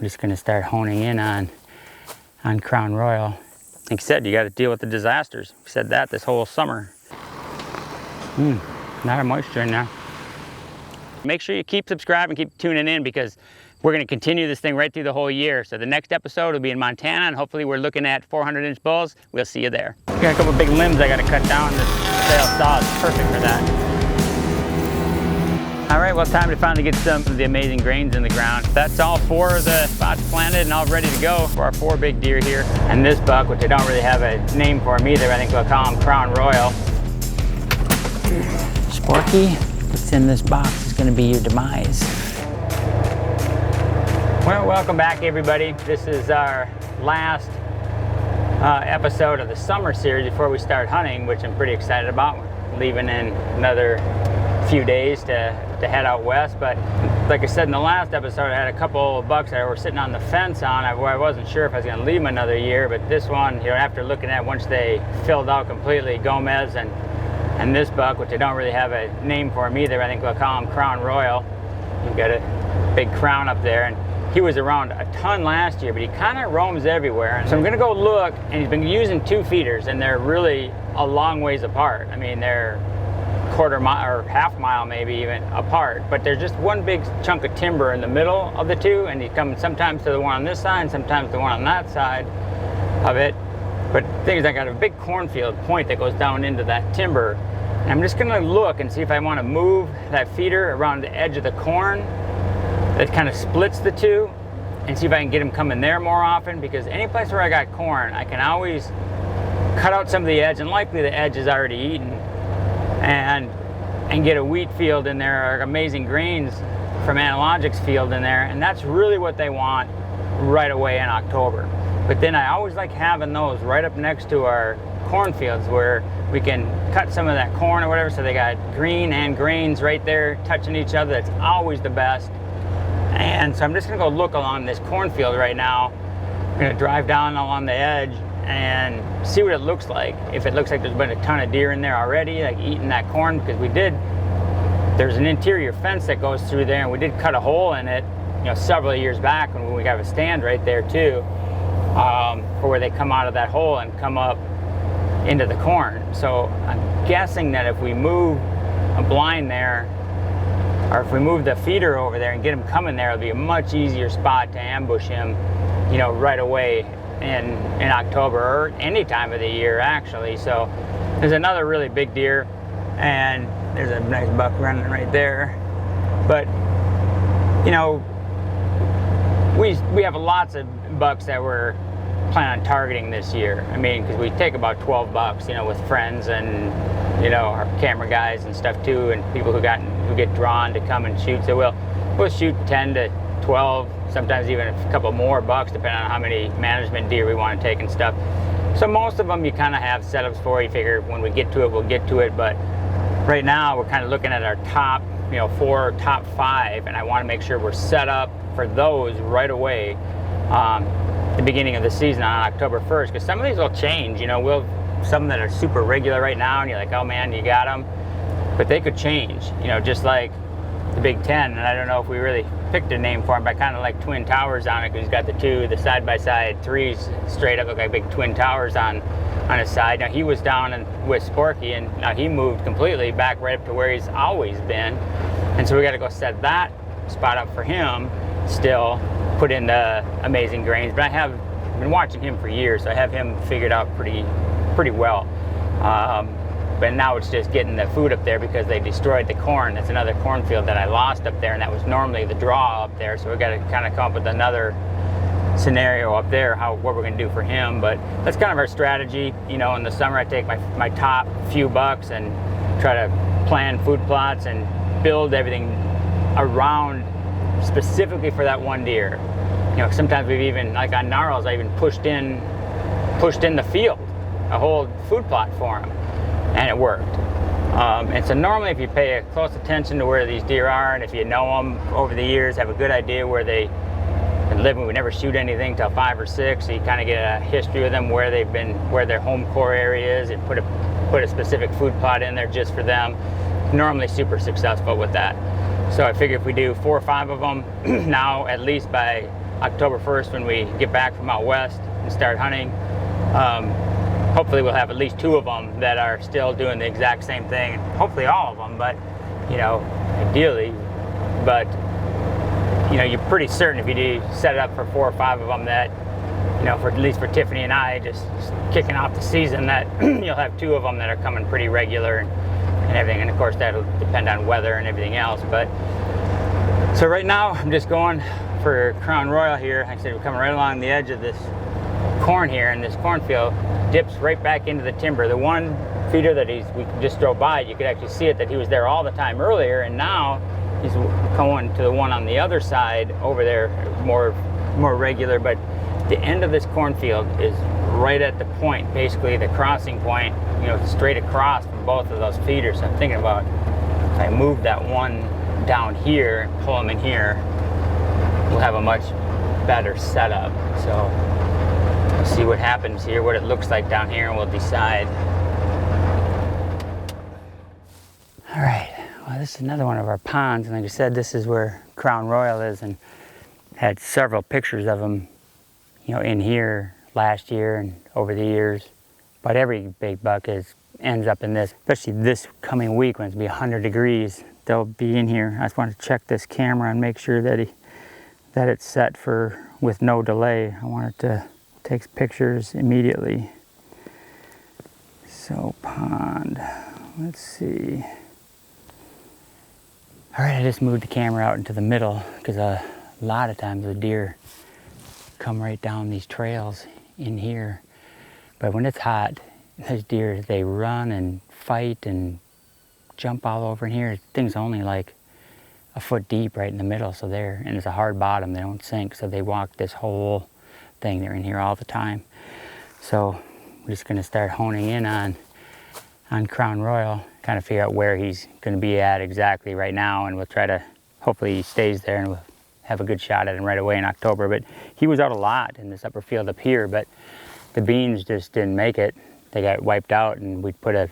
we're just gonna start honing in on Crown Royal. Like I said, you gotta deal with the disasters. We said that this whole summer. Not a moisture in there. Make sure you keep subscribing, keep tuning in, because we're going to continue this thing right through the whole year. So the next episode will be in Montana, and hopefully we're looking at 400-inch bulls. We'll see you there. Got a couple big limbs I got to cut down. This Vail saw is perfect for that. All right, well, time to finally get some of the amazing grains in the ground. That's all 4 of the spots planted and all ready to go for our 4 big deer here. And this buck, which I don't really have a name for him either, I think we'll call him Crown Royal. Sporky, what's in this box is going to be your demise. Well, welcome back, everybody. This is our last episode of the summer series before we start hunting, which I'm pretty excited about. We're leaving in another few days to head out west. But like I said in the last episode, I had a couple of bucks that were sitting on the fence on where I wasn't sure if I was going to leave them another year. But this one, you know, after looking at once they filled out completely, Gomez and this buck, which I don't really have a name for him either, I think we'll call him Crown Royal. You've got a big crown up there, and he was around a ton last year, but he kind of roams everywhere. So I'm gonna go look, and he's been using 2 feeders, and they're really a long ways apart. I mean, they're quarter mile or half mile maybe even apart, but there's just one big chunk of timber in the middle of the 2, and he's coming sometimes to the one on this side and sometimes the one on that side of it. But the thing is, I got a big cornfield point that goes down into that timber, and I'm just gonna look and see if I wanna move that feeder around the edge of the corn that kind of splits the 2, and see if I can get him coming there more often, because any place where I got corn, I can always cut out some of the edge, and likely the edge is already eaten, and get a wheat field in there, or amazing grains from Analogics field in there, and that's really what they want right away in October. But then I always like having those right up next to our cornfields where we can cut some of that corn or whatever, so they got green and grains right there touching each other. That's always the best. And so I'm just gonna go look along this cornfield right now. I'm gonna drive down along the edge and see what it looks like. If it looks like there's been a ton of deer in there already, like eating that corn, because there's an interior fence that goes through there, and we did cut a hole in it, you know, several years back when we got a stand right there too, for where they come out of that hole and come up into the corn. So I'm guessing that if we move a blind there, or if we move the feeder over there and get him coming there, it'll be a much easier spot to ambush him, you know, right away in October, or any time of the year actually. So there's another really big deer, and there's a nice buck running right there. But you know, we have lots of bucks that we're planning on targeting this year. I mean, because we take about 12 bucks, you know, with friends and, you know, our camera guys and stuff too, and people who get drawn to come and shoot. So we'll shoot 10 to 12, sometimes even a couple more bucks, depending on how many management deer we want to take and stuff. So most of them you kind of have setups for. You figure when we get to it, we'll get to it. But right now we're kind of looking at our top, you know, 4 top 5, and I want to make sure we're set up for those right away. The beginning of the season on October 1st, because some of these will change. You know, some that are super regular right now, and you're like, oh man, you got them, but they could change. You know, just like the Big Ten, and I don't know if we really picked a name for him, but I kind of like Twin Towers on it, because he's got the side-by-side 3s straight up, look like big Twin Towers on his side. Now he was down with Sporky, and now he moved completely back right up to where he's always been, and so we got to go set that spot up for him still. Put in the amazing grains, but I've been watching him for years, so I have him figured out pretty well. But now it's just getting the food up there, because they destroyed the corn. That's another cornfield that I lost up there, and that was normally the draw up there. So we got to kind of come up with another scenario up there, what we're going to do for him. But that's kind of our strategy. You know, in the summer I take my top few bucks and try to plan food plots and build everything around specifically for that one deer. You know, sometimes we've even, like on Gnarls, I even pushed in the field, a whole food plot for him, and it worked. And so normally if you pay close attention to where these deer are, and if you know them over the years, have a good idea where they live, and we never shoot anything till 5 or 6, so you kind of get a history of them, where they've been, where their home core area is, and put a specific food plot in there just for them. Normally super successful with that. So I figure if we do 4 or 5 of them now, at least by October 1st when we get back from out west and start hunting. Hopefully we'll have at least 2 of them that are still doing the exact same thing, and hopefully all of them, but you know, ideally. But you know, you're pretty certain if you do set it up for 4 or 5 of them that, you know, for at least for Tiffany and I, just kicking off the season, that you'll have 2 of them that are coming pretty regular and everything. And of course that'll depend on weather and everything else. But so right now I'm just going for Crown Royal here. Like I said, we're coming right along the edge of this corn here, and this cornfield dips right back into the timber. The one feeder that we just drove by, you could actually see it, that he was there all the time earlier, and now he's going to the one on the other side over there, more regular. But the end of this cornfield is right at the point, basically the crossing point, you know, straight across from both of those feeders. So I'm thinking about if I move that one down here and pull them in here, we'll have a much better setup. So we'll see what happens here, what it looks like down here, and we'll decide. All right, well, this is another one of our ponds, and like I said, this is where Crown Royal is, and had several pictures of them, you know, in here last year and over the years. But every big buck ends up in this, especially this coming week when it's be 100 degrees. They'll be in here. I just want to check this camera and make sure that it's set with no delay. I want it to take pictures immediately. So pond, let's see. All right, I just moved the camera out into the middle because a lot of times the deer come right down these trails in here. But when it's hot, those deer, they run and fight and jump all over in here. Things only like a foot deep right in the middle, so and it's a hard bottom, they don't sink, so they walk this whole thing. They're in here all the time. So we're just gonna start honing in on Crown Royal, kind of figure out where he's gonna be at exactly right now, and we'll try to, hopefully he stays there and we'll have a good shot at him right away in October. But he was out a lot in this upper field up here, but the beans just didn't make it. They got wiped out, and we put a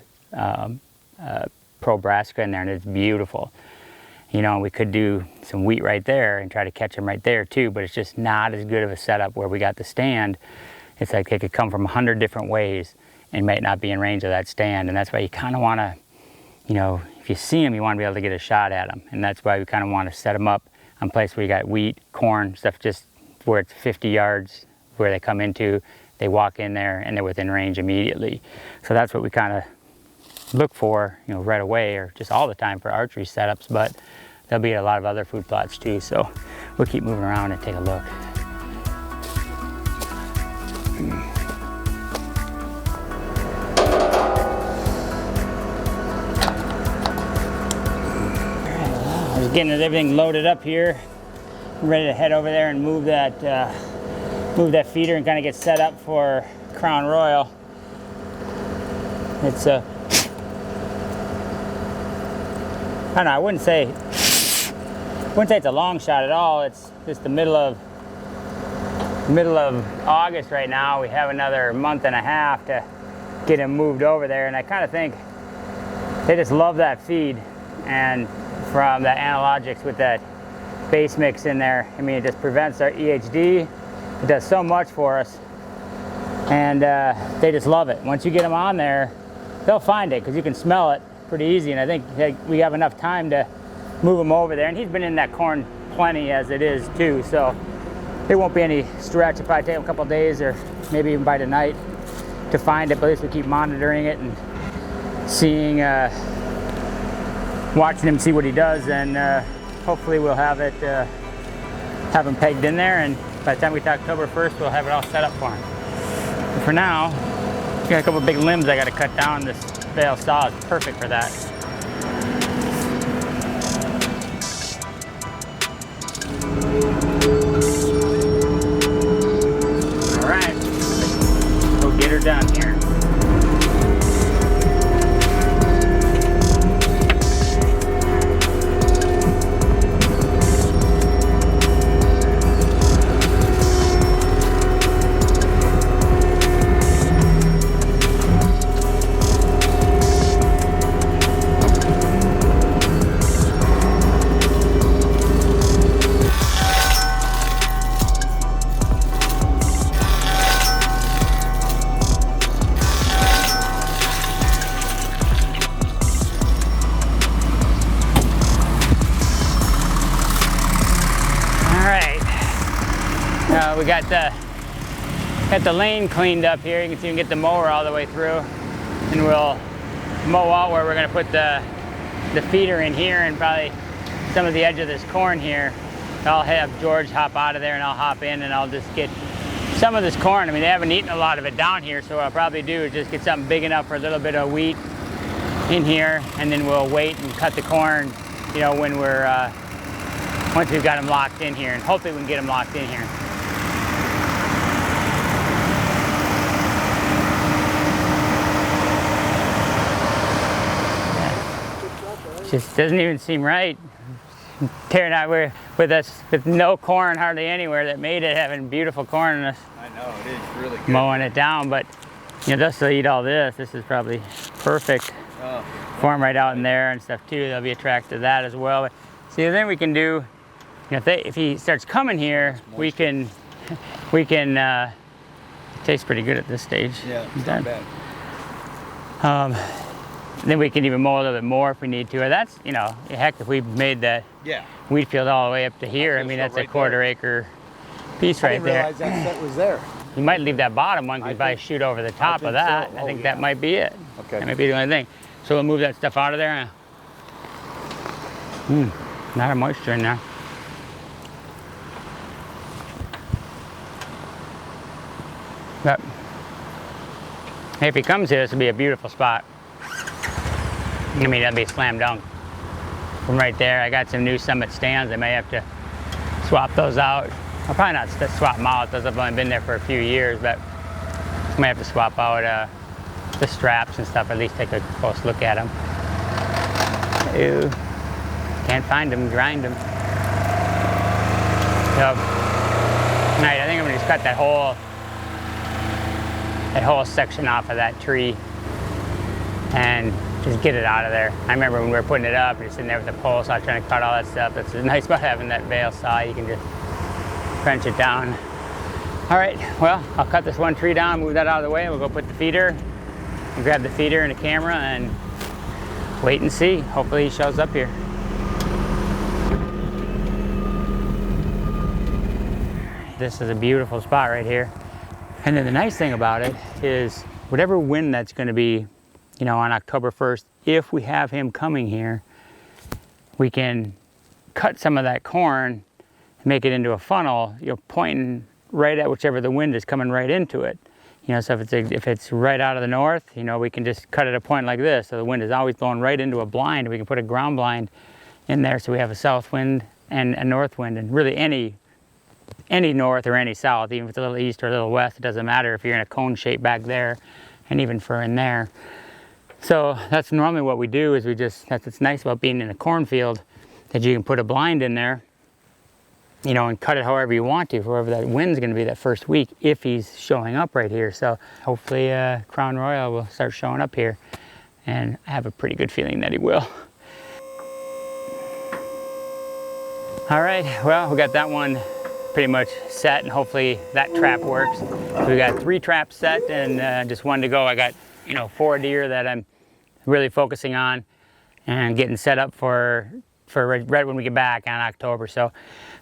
Pro Brassica in there, and it's beautiful. You know, we could do some wheat right there and try to catch them right there too, but it's just not as good of a setup where we got the stand. It's like they could come from 100 different ways and might not be in range of that stand. And that's why you kind of want to, you know, if you see them, you want to be able to get a shot at them. And that's why we kind of want to set them up on place where you got wheat, corn, stuff just where it's 50 yards where they come into. They walk in there and they're within range immediately. So that's what we kind of look for, you know, right away, or just all the time for archery setups, but there'll be a lot of other food plots too. So we'll keep moving around and take a look. I was getting everything loaded up here. I'm ready to head over there and move that feeder and kind of get set up for Crown Royal. It's I don't know, I wouldn't say it's a long shot at all. It's just the middle of August right now. We have another month and a half to get him moved over there, and I kind of think they just love that feed, and from the analogics with that base mix in there, I mean, it just prevents our EHD. It does so much for us, and they just love it. Once you get them on there, they'll find it because you can smell it pretty easy, and I think we have enough time to move him over there. And he's been in that corn plenty as it is too, so it won't be any stretch. It'll probably take him a couple days or maybe even by tonight to find it, but at least we keep monitoring it and seeing, watching him see what he does, and hopefully we'll have him pegged in there, and by the time we talk October 1st, we'll have it all set up for him. But for now, I got a couple big limbs I got to cut down. This Vail saw is perfect for that. All right, go get her done here. We got the lane cleaned up here. You can see we can get the mower all the way through, and we'll mow out where we're going to put the feeder in here and probably some of the edge of this corn here. I'll have George hop out of there and I'll hop in and I'll just get some of this corn. I mean, they haven't eaten a lot of it down here, so what I'll probably do is just get something big enough for a little bit of wheat in here, and then we'll wait and cut the corn, you know, when we're once we've got them locked in here, and hopefully we can get them locked in here. Just doesn't even seem right. Tearing out with no corn hardly anywhere that made it, having beautiful corn in us. I know, it is really good. Mowing it down, but you know, they'll still eat all this. This is probably perfect for them right out in there and stuff too. They'll be attracted to that as well. But see, then we can do, you know, if he starts coming here, we can. It tastes pretty good at this stage. Yeah, it's not bad. Then we can even mow a little bit more if we need to. Or that's, you know, heck, if we made the wheat field all the way up to here, I mean, that's right, a quarter-acre piece right there. I didn't realize that set was there. You might leave that bottom one because you probably shoot over the top of that. So. I think that might be it. Okay. That might be the only thing. So we'll move that stuff out of there. Not a moisture in there. But if he comes here, this will be a beautiful spot. I mean, that'd be a slam dunk. From right there, I got some new Summit stands. I may have to swap those out. I'll probably not swap them out. Those have only been there for a few years, but I may have to swap out the straps and stuff, at least take a close look at them. Ew. Can't find them, grind them. So, tonight, I think I'm gonna just cut that whole section off of that tree and just get it out of there. I remember when we were putting it up, just sitting there with the pole, so I was trying to cut all that stuff. That's nice about having that Vail saw. You can just crunch it down. All right, well, I'll cut this one tree down, move that out of the way. We'll go put the feeder, and grab the feeder and the camera, and wait and see. Hopefully he shows up here. This is a beautiful spot right here. And then the nice thing about it is whatever wind that's going to be, you know, on October 1st, if we have him coming here, we can cut some of that corn, make it into a funnel, you know, pointing right at whichever the wind is coming right into it. You know, so if it's right out of the north, you know, we can just cut at a point like this. So the wind is always blowing right into a blind. We can put a ground blind in there so we have a south wind and a north wind, and really any north or any south, even if it's a little east or a little west, it doesn't matter if you're in a cone shape back there, and even for in there. So that's normally what we do, is that's what's nice about being in a cornfield, that you can put a blind in there, you know, and cut it however you want to, for wherever that wind's going to be that first week, if he's showing up right here. So hopefully Crown Royal will start showing up here, and I have a pretty good feeling that he will. All right, well, we got that one pretty much set, and hopefully that trap works. So we got 3 traps set and just 1 to go. I got, you know, 4 deer that I'm really focusing on and getting set up for right when we get back on October. So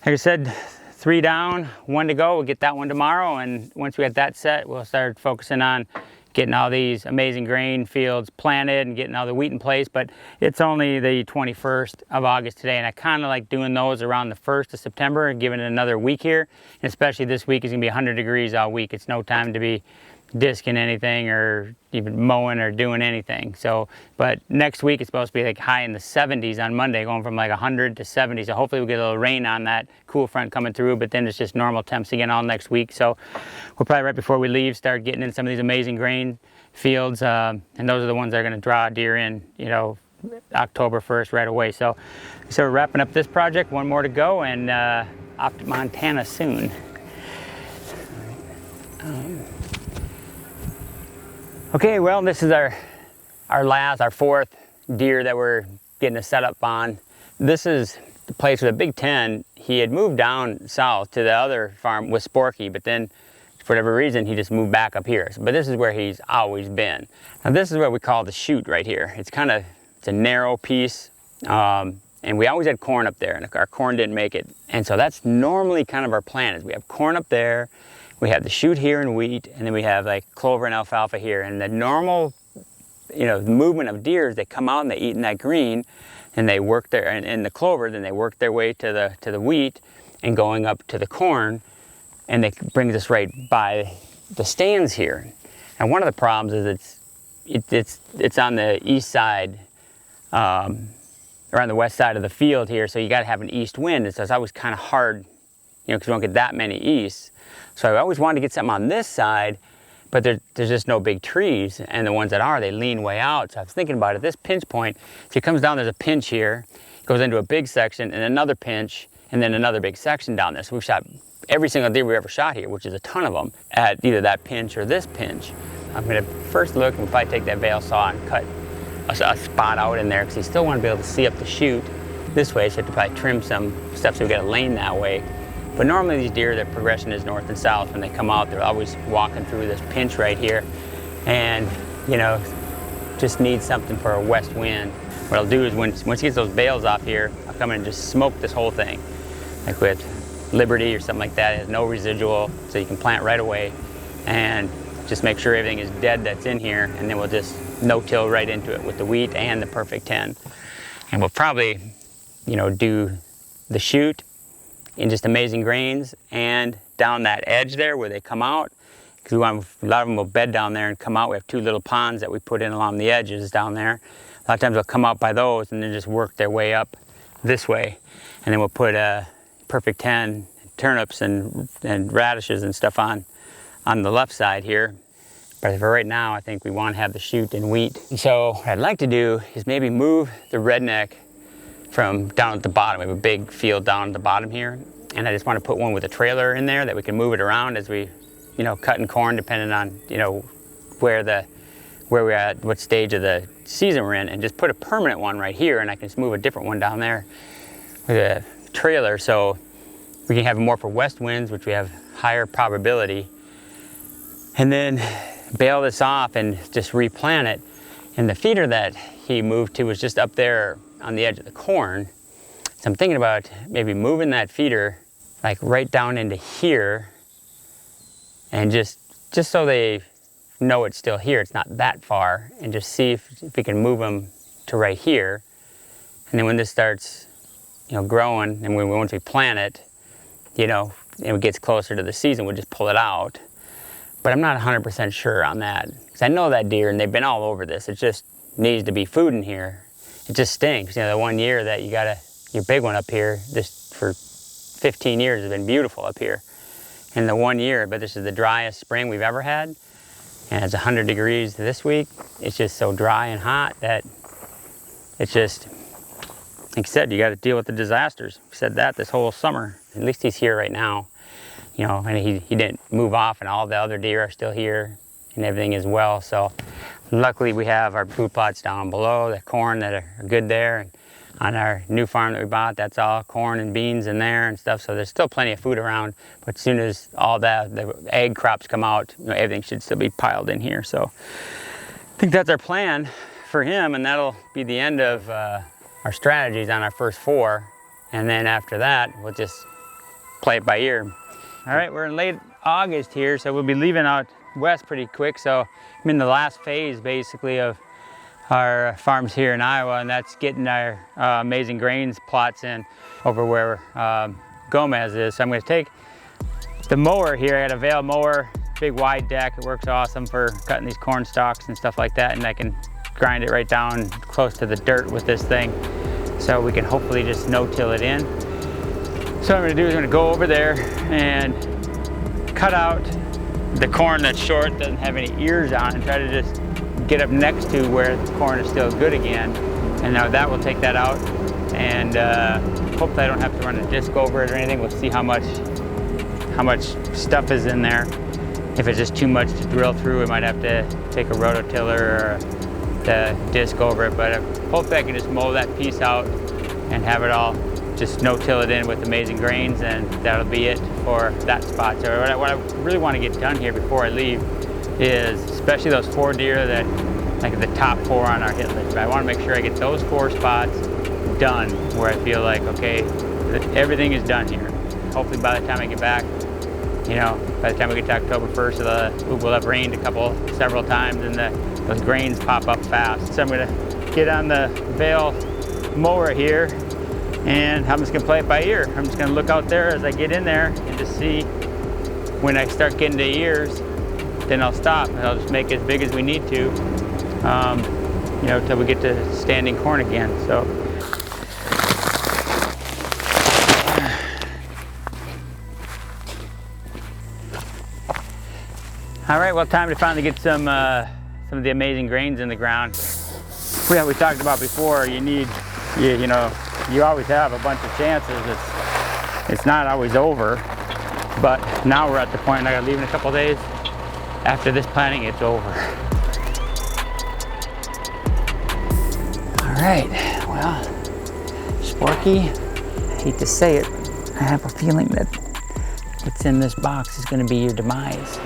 like I said, 3 down, 1 to go. We'll get that one tomorrow, and once we get that set, we'll start focusing on getting all these amazing grain fields planted and getting all the wheat in place. But it's only the 21st of August today, and I kind of like doing those around the 1st of September and giving it another week here. And especially this week is gonna be 100 degrees all week. It's no time to be disking anything or even mowing or doing anything. So, but next week it's supposed to be like high in the 70s on Monday, going from like 100 to 70. So hopefully we'll get a little rain on that cool front coming through, but then it's just normal temps again all next week. So we'll probably, right before we leave, start getting in some of these amazing grain fields, and those are the ones that are going to draw deer in, you know, October 1st right away. So we're wrapping up this project, 1 more to go, and off to Montana soon. Okay, well, this is our 4th deer that we're getting a setup on. This is the place with a Big 10. He had moved down south to the other farm with Sporky, but then for whatever reason, he just moved back up here. But this is where he's always been. Now this is what we call the chute right here. It's a narrow piece, and and we always had corn up there, and our corn didn't make it. And so that's normally kind of our plan, is we have corn up there, we have the chute here and wheat, and then we have like clover and alfalfa here. And the normal, movement of deer is they come out and they eat in that green, and they work there in the clover, then they work their way to the wheat and going up to the corn, and they brings us right by the stands here. And one of the problems is it's on the east side, or on the west side of the field here, so you got to have an east wind, and so it's always kind of hard, because you don't get that many easts. So I always wanted to get something on this side, but there's just no big trees, and the ones that are, they lean way out. So I was thinking about it, this pinch point, so it comes down, there's a pinch here, goes into a big section, and another pinch, and then another big section down there. So we've shot every single deer we ever shot here, which is a ton of them, at either that pinch or this pinch. I'm gonna first look and probably take that Vail saw and cut a spot out in there, because you still want to be able to see up the chute this way, so you have to probably trim some stuff so we get a lane that way. But normally these deer, their progression is north and south. When they come out, they're always walking through this pinch right here, and just need something for a west wind. What I'll do is once he gets those bales off here, I'll come in and just smoke this whole thing, like with Liberty or something like that. It has no residual, so you can plant right away, and just make sure everything is dead that's in here, and then we'll just no-till right into it with the wheat and the Perfect 10. And we'll probably, do the chute in just amazing grains and down that edge there where they come out, because a lot of them will bed down there and come out. We have 2 little ponds that we put in along the edges down there. A lot of times they'll come out by those and then just work their way up this way. And then we'll put Perfect 10 turnips and radishes and stuff on the left side here. But for right now, I think we want to have the chute and wheat. And so what I'd like to do is maybe move the redneck from down at the bottom. We have a big field down at the bottom here, and I just want to put one with a trailer in there that we can move it around as we, cutting corn, depending on, where we're at, what stage of the season we're in, and just put a permanent one right here, and I can just move a different one down there with a trailer, so we can have more for west winds, which we have higher probability, and then bale this off and just replant it. And the feeder that he moved to was just up there on the edge of the corn. So I'm thinking about maybe moving that feeder like right down into here, and just so they know it's still here, it's not that far, and just see if we can move them to right here. And then when this starts, growing, and once we plant it, and it gets closer to the season, we'll just pull it out. But I'm not 100% sure on that, because I know that deer, and they've been all over this. It just needs to be food in here. It just stinks. The one year that you got your big one up here, just for 15 years, has been beautiful up here. And the one year, but this is the driest spring we've ever had, and it's 100 degrees this week. It's just so dry and hot that it's just, like I said, you got to deal with the disasters. We said that this whole summer. At least he's here right now. And he didn't move off, and all the other deer are still here and everything as well. So luckily we have our food plots down below, the corn that are good there. And on our new farm that we bought, that's all corn and beans in there and stuff. So there's still plenty of food around. But as soon as all the egg crops come out, everything should still be piled in here. So I think that's our plan for him, and that'll be the end of our strategies on our first 4. And then after that, we'll just play it by ear. All right, we're in late August here, so we'll be leaving out west pretty quick. So I'm in the last phase, basically, of our farms here in Iowa, and that's getting our amazing grains plots in over where Gomez is. So I'm going to take the mower here. I got a Vail mower, big wide deck. It works awesome for cutting these corn stalks and stuff like that, and I can grind it right down close to the dirt with this thing, so we can hopefully just no-till it in. So what I'm going to do is I'm going to go over there and cut out the corn that's short, doesn't have any ears on, and try to just get up next to where the corn is still good again. And now that will take that out, and hopefully I don't have to run a disc over it or anything. We'll see how much stuff is in there. If it's just too much to drill through, we might have to take a rototiller or the disc over it, but hopefully I can just mow that piece out and have it all just no-till it in with amazing grains, and that'll be it for that spot. So what I really want to get done here before I leave is, especially those 4 deer that, like the top 4 on our hit list, but I want to make sure I get those 4 spots done, where I feel like, okay, everything is done here. Hopefully by the time I get back, you know, by the time we get to October 1st, we'll have rained several times, and those grains pop up fast. So I'm gonna get on the Vail mower here, and I'm just gonna play it by ear. I'm just gonna look out there as I get in there and just see when I start getting to ears, then I'll stop and I'll just make it as big as we need to, you know, till we get to standing corn again. So. All right, well, time to finally get some of the amazing grains in the ground. We talked about before, you know, you always have a bunch of chances. It's not always over, but now we're at the point, I gotta leave in a couple days. After this planting, it's over. All right, well, Sporky, I hate to say it, I have a feeling that what's in this box is gonna be your demise.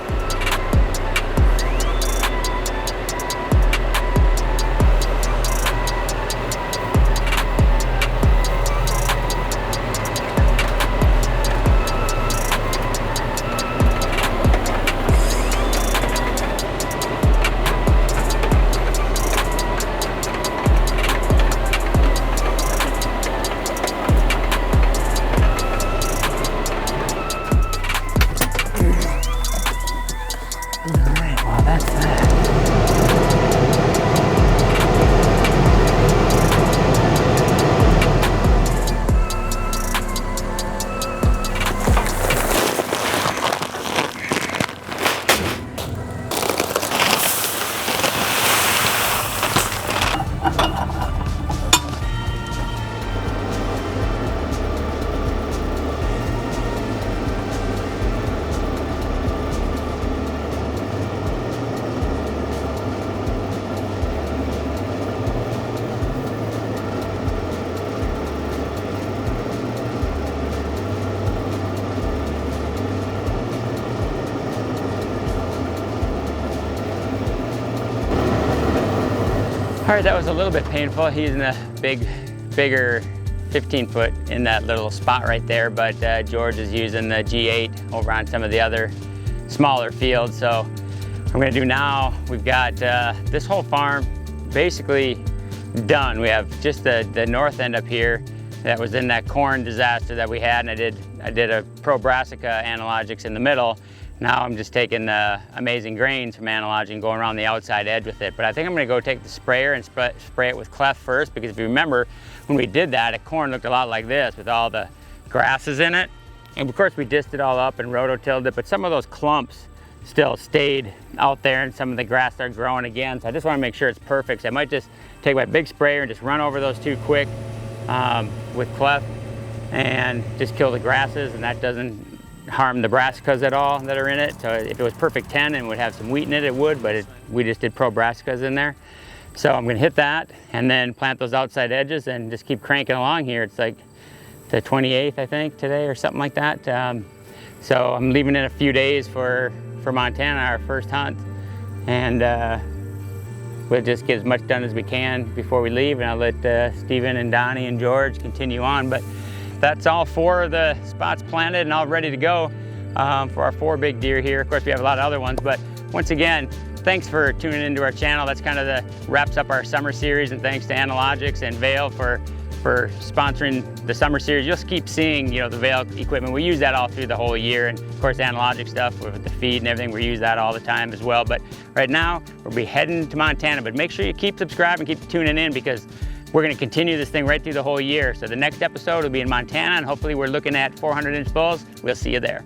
All right, that was a little bit painful. He's in a bigger 15-foot in that little spot right there, but George is using the G8 over on some of the other smaller fields. So what I'm gonna do now, we've got this whole farm basically done. We have just the north end up here that was in that corn disaster that we had, and I did a Pro Brassica analogics in the middle. Now I'm just taking the amazing grains from Analogic and going around the outside edge with it. But I think I'm gonna go take the sprayer and spray it with clef first, because if you remember, when we did that, corn looked a lot like this with all the grasses in it. And of course we disced it all up and rototilled it, but some of those clumps still stayed out there and some of the grass started growing again. So I just wanna make sure it's perfect. So I might just take my big sprayer and just run over those two quick with clef and just kill the grasses, and that doesn't harm the brassicas at all that are in it. So if it was perfect 10 and would have some wheat in it, it would, but we just did Pro Brassicas in there. So I'm gonna hit that and then plant those outside edges and just keep cranking along here. It's like the 28th, I think, today or something like that. So I'm leaving in a few days for Montana, our first hunt. And we'll just get as much done as we can before we leave, and I'll let Stephen and Donnie and George continue on. But that's all 4 of the spots planted and all ready to go for our 4 big deer here. Of course, we have a lot of other ones, but once again, thanks for tuning into our channel. That's kind of wraps up our summer series, and thanks to Analogics and Vail for sponsoring the summer series. You'll keep seeing, you know, the Vail equipment. We use that all through the whole year, and of course, Analogic stuff with the feed and everything, we use that all the time as well. But right now, we'll be heading to Montana, but make sure you keep subscribing, keep tuning in, because we're gonna continue this thing right through the whole year. So the next episode will be in Montana, and hopefully we're looking at 400-inch bulls. We'll see you there.